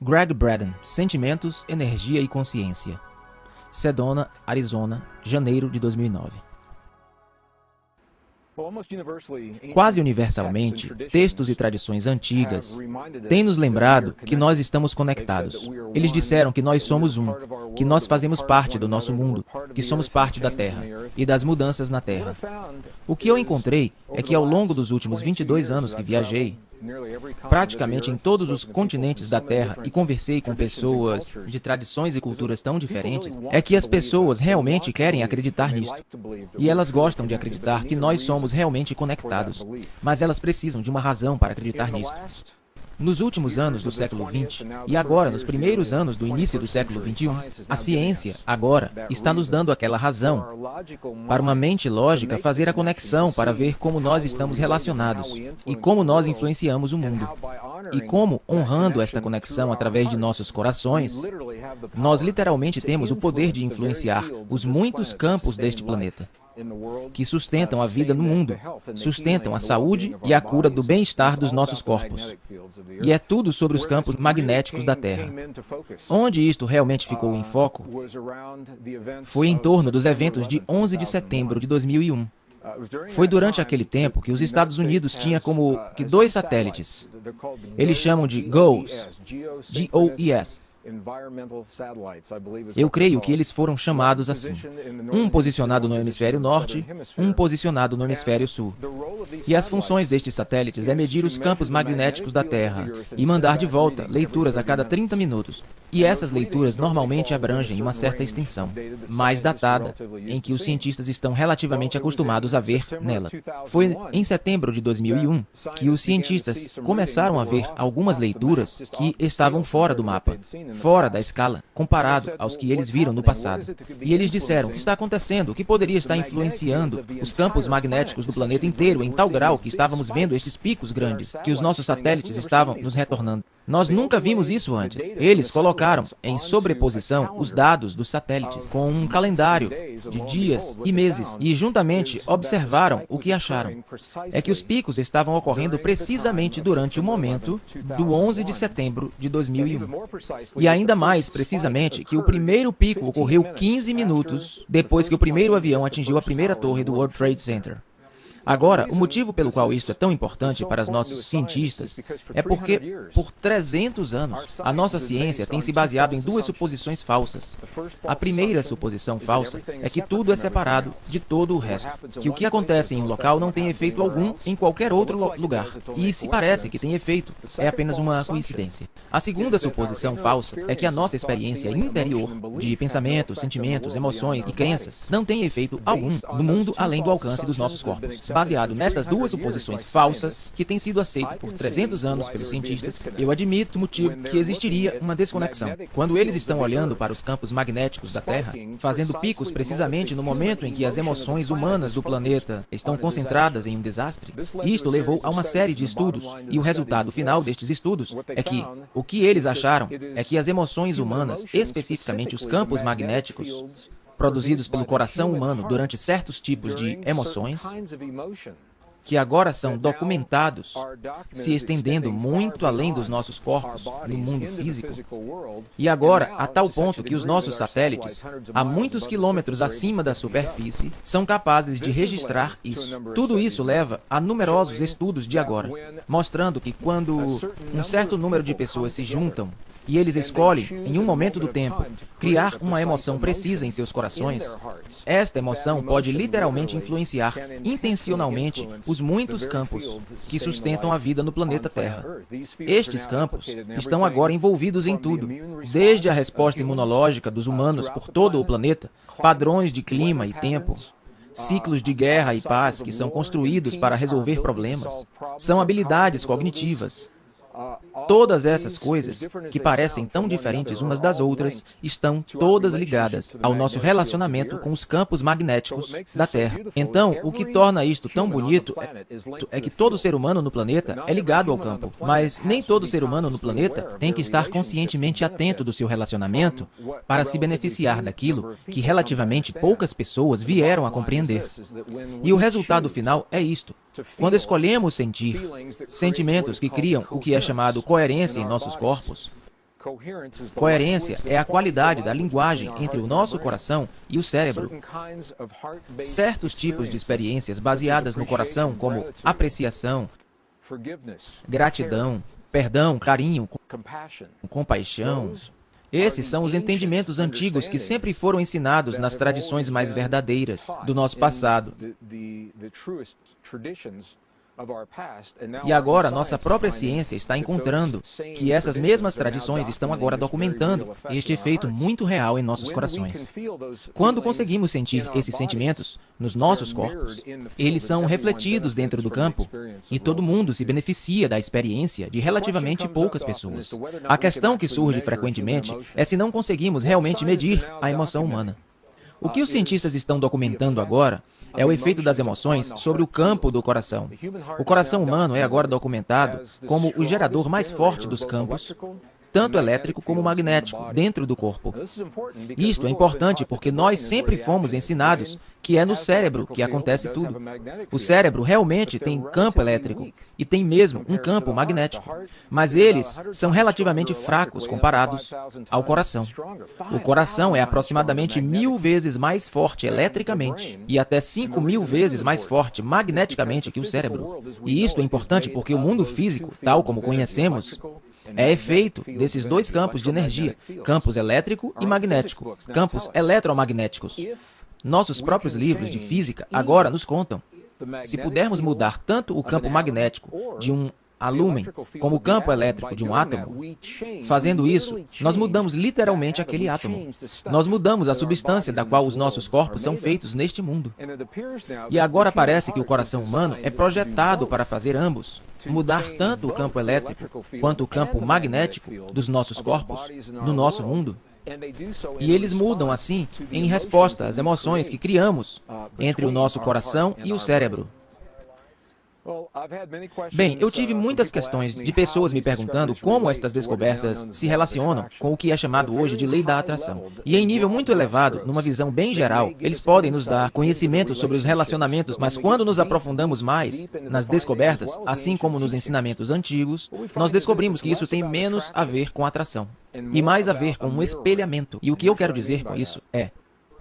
Greg Braden, Sentimentos, Energia e Consciência. Sedona, Arizona, janeiro de 2009. Quase universalmente, textos e tradições antigas têm nos lembrado que nós estamos conectados. Eles disseram que nós somos um, que nós fazemos parte do nosso mundo, que somos parte da Terra e das mudanças na Terra. O que eu encontrei é que ao longo dos últimos 22 anos que viajei, praticamente em todos os continentes da Terra e conversei com pessoas de tradições e culturas tão diferentes, é que as pessoas realmente querem acreditar nisto. E elas gostam de acreditar que nós somos realmente conectados, mas elas precisam de uma razão para acreditar nisto. Nos últimos anos do século XX, e agora nos primeiros anos do início do século XXI, a ciência, agora, está nos dando aquela razão para uma mente lógica fazer a conexão para ver como nós estamos relacionados e como nós influenciamos o mundo. E como, honrando esta conexão através de nossos corações, nós literalmente temos o poder de influenciar os muitos campos deste planeta, que sustentam a vida no mundo, sustentam a saúde e a cura do bem-estar dos nossos corpos. E é tudo sobre os campos magnéticos da Terra. Onde isto realmente ficou em foco foi em torno dos eventos de 11 de setembro de 2001. Foi durante aquele tempo que os Estados Unidos tinham como que 2 satélites. Eles chamam de GOES, G-O-E-S. Eu creio que eles foram chamados assim. Um posicionado no hemisfério norte, um posicionado no hemisfério sul. E as funções destes satélites é medir os campos magnéticos da Terra e mandar de volta leituras a cada 30 minutos. E essas leituras normalmente abrangem uma certa extensão, mais datada, em que os cientistas estão relativamente acostumados a ver nela. Foi em setembro de 2001 que os cientistas começaram a ver algumas leituras que estavam fora do mapa, fora da escala, comparado aos que eles viram no passado. E eles disseram o que está acontecendo, o que poderia estar influenciando os campos magnéticos do planeta inteiro em tal grau que estávamos vendo estes picos grandes, que os nossos satélites estavam nos retornando. Nós nunca vimos isso antes. Eles colocaram em sobreposição os dados dos satélites com um calendário de dias e meses e juntamente observaram o que acharam. É que os picos estavam ocorrendo precisamente durante o momento do 11 de setembro de 2001. E ainda mais precisamente que o primeiro pico ocorreu 15 minutos depois que o primeiro avião atingiu a primeira torre do World Trade Center. Agora, o motivo pelo qual isto é tão importante para os nossos cientistas é porque, por 300 anos, a nossa ciência tem se baseado em 2 suposições falsas. A primeira suposição falsa é que tudo é separado de todo o resto, que o que acontece em um local não tem efeito algum em qualquer outro lugar, e se parece que tem efeito, é apenas uma coincidência. A segunda suposição falsa é que a nossa experiência interior, de pensamentos, sentimentos, emoções e crenças, não tem efeito algum no mundo além do alcance dos nossos corpos. Baseado nestas 2 suposições falsas, que têm sido aceitas por 300 anos pelos cientistas, eu admito o motivo que existiria uma desconexão. Quando eles estão olhando para os campos magnéticos da Terra, fazendo picos precisamente no momento em que as emoções humanas do planeta estão concentradas em um desastre, isto levou a uma série de estudos, e o resultado final destes estudos é que o que eles acharam é que as emoções humanas, especificamente os campos magnéticos, produzidos pelo coração humano durante certos tipos de emoções, que agora são documentados, se estendendo muito além dos nossos corpos, no mundo físico, e agora a tal ponto que os nossos satélites, a muitos quilômetros acima da superfície, são capazes de registrar isso. Tudo isso leva a numerosos estudos de agora, mostrando que quando um certo número de pessoas se juntam, e eles escolhem, em um momento do tempo, criar uma emoção precisa em seus corações, esta emoção pode literalmente influenciar intencionalmente os muitos campos que sustentam a vida no planeta Terra. Estes campos estão agora envolvidos em tudo, desde a resposta imunológica dos humanos por todo o planeta, padrões de clima e tempo, ciclos de guerra e paz que são construídos para resolver problemas, são habilidades cognitivas. Todas essas coisas, que parecem tão diferentes umas das outras, estão todas ligadas ao nosso relacionamento com os campos magnéticos da Terra. Então, o que torna isto tão bonito é que todo ser humano no planeta é ligado ao campo, mas nem todo ser humano no planeta tem que estar conscientemente atento do seu relacionamento para se beneficiar daquilo que relativamente poucas pessoas vieram a compreender. E o resultado final é isto. Quando escolhemos sentir sentimentos que criam o que é chamado coerência em nossos corpos, Coerência é a qualidade da linguagem entre o nosso coração e o cérebro. Certos tipos de experiências baseadas no coração, como apreciação, gratidão, perdão, carinho, compaixão, esses são os entendimentos antigos que sempre foram ensinados nas tradições mais verdadeiras do nosso passado. E agora, nossa própria ciência está encontrando que essas mesmas tradições estão agora documentando este efeito muito real em nossos corações. Quando conseguimos sentir esses sentimentos nos nossos corpos, eles são refletidos dentro do campo e todo mundo se beneficia da experiência de relativamente poucas pessoas. A questão que surge frequentemente é se não conseguimos realmente medir a emoção humana. O que os cientistas estão documentando agora é o efeito das emoções sobre o campo do coração. O coração humano é agora documentado como o gerador mais forte dos campos, tanto elétrico como magnético, dentro do corpo. Isto é importante porque nós sempre fomos ensinados que é no cérebro que acontece tudo. O cérebro realmente tem campo elétrico e tem mesmo um campo magnético, mas eles são relativamente fracos comparados ao coração. O coração é aproximadamente 1000 vezes mais forte eletricamente e até 5000 vezes mais forte magneticamente que o cérebro. E isto é importante porque o mundo físico, tal como conhecemos, é efeito desses dois campos de energia, campos elétrico e magnético, campos eletromagnéticos. Nossos próprios livros de física agora nos contam. Se pudermos mudar tanto o campo magnético de um alúmen como o campo elétrico de um átomo, fazendo isso, nós mudamos literalmente aquele átomo. Nós mudamos a substância da qual os nossos corpos são feitos neste mundo. E agora parece que o coração humano é projetado para fazer ambos, mudar tanto o campo elétrico quanto o campo magnético dos nossos corpos no nosso mundo. E eles mudam assim em resposta às emoções que criamos entre o nosso coração e o cérebro. Bem, eu tive muitas questões de pessoas me perguntando como estas descobertas se relacionam com o que é chamado hoje de lei da atração. E em nível muito elevado, numa visão bem geral, eles podem nos dar conhecimento sobre os relacionamentos, mas quando nos aprofundamos mais nas descobertas, assim como nos ensinamentos antigos, nós descobrimos que isso tem menos a ver com atração e mais a ver com um espelhamento. E o que eu quero dizer com isso é: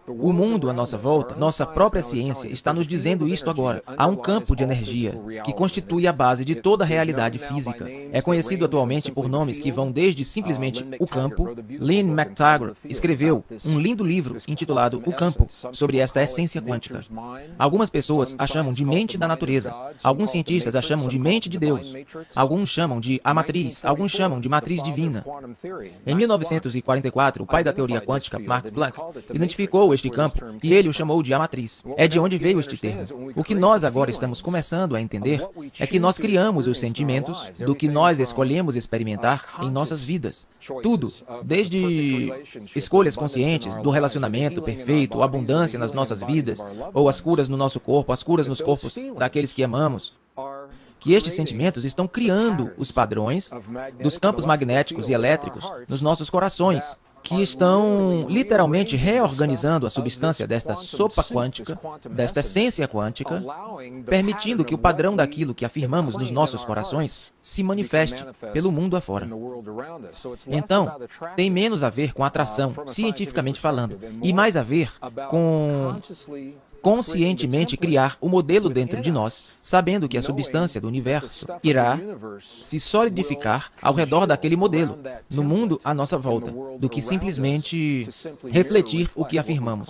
o mundo à nossa volta, nossa própria ciência, está nos dizendo isto agora. Há um campo de energia que constitui a base de toda a realidade física. É conhecido atualmente por nomes que vão desde simplesmente o campo. Lynn McTaggart escreveu um lindo livro intitulado O Campo, sobre esta essência quântica. Algumas pessoas a chamam de mente da natureza. Alguns cientistas a chamam de mente de Deus. Alguns chamam de a matriz. Alguns chamam de matriz divina. Em 1944, o pai da teoria quântica, Max Planck, identificou este campo e ele o chamou de a matriz. É de onde veio este termo. O que nós agora estamos começando a entender é que nós criamos os sentimentos do que nós escolhemos experimentar em nossas vidas. Tudo, desde escolhas conscientes do relacionamento perfeito, abundância nas nossas vidas, ou as curas no nosso corpo, as curas nos corpos daqueles que amamos, que estes sentimentos estão criando os padrões dos campos magnéticos e elétricos nos nossos corações, que estão literalmente reorganizando a substância desta sopa quântica, desta essência quântica, permitindo que o padrão daquilo que afirmamos nos nossos corações se manifeste pelo mundo afora. Então, tem menos a ver com atração, cientificamente falando, e mais a ver com conscientemente criar o modelo dentro de nós, sabendo que a substância do universo irá se solidificar ao redor daquele modelo, no mundo à nossa volta, do que simplesmente refletir o que afirmamos.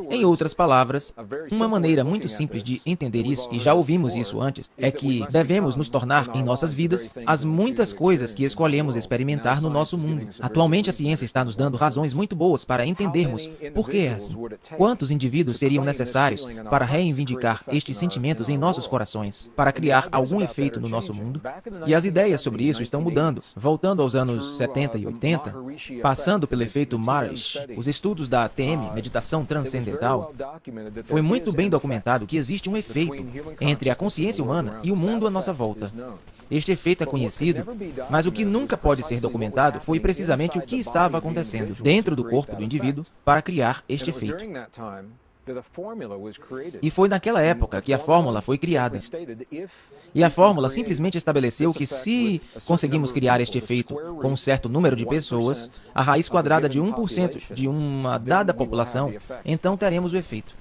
Em outras palavras, uma maneira muito simples de entender isso, e já ouvimos isso antes, é que devemos nos tornar em nossas vidas as muitas coisas que escolhemos experimentar no nosso mundo. Atualmente a ciência está nos dando razões muito boas para entendermos por que é assim. Quantos indivíduos seriam necessários para reivindicar estes sentimentos em nossos corações, para criar algum efeito no nosso mundo? E as ideias sobre isso estão mudando. Voltando aos anos 70 e 80, passando pelo efeito Marish, os estudos da ATM, meditação transcendental, foi muito bem documentado que existe um efeito entre a consciência humana e o mundo à nossa volta. Este efeito é conhecido, mas o que nunca pode ser documentado foi precisamente o que estava acontecendo dentro do corpo do indivíduo para criar este efeito. E foi naquela época que a fórmula foi criada. E a fórmula simplesmente estabeleceu que se conseguimos criar este efeito com um certo número de pessoas, a raiz quadrada de 1% de uma dada população, então teremos o efeito.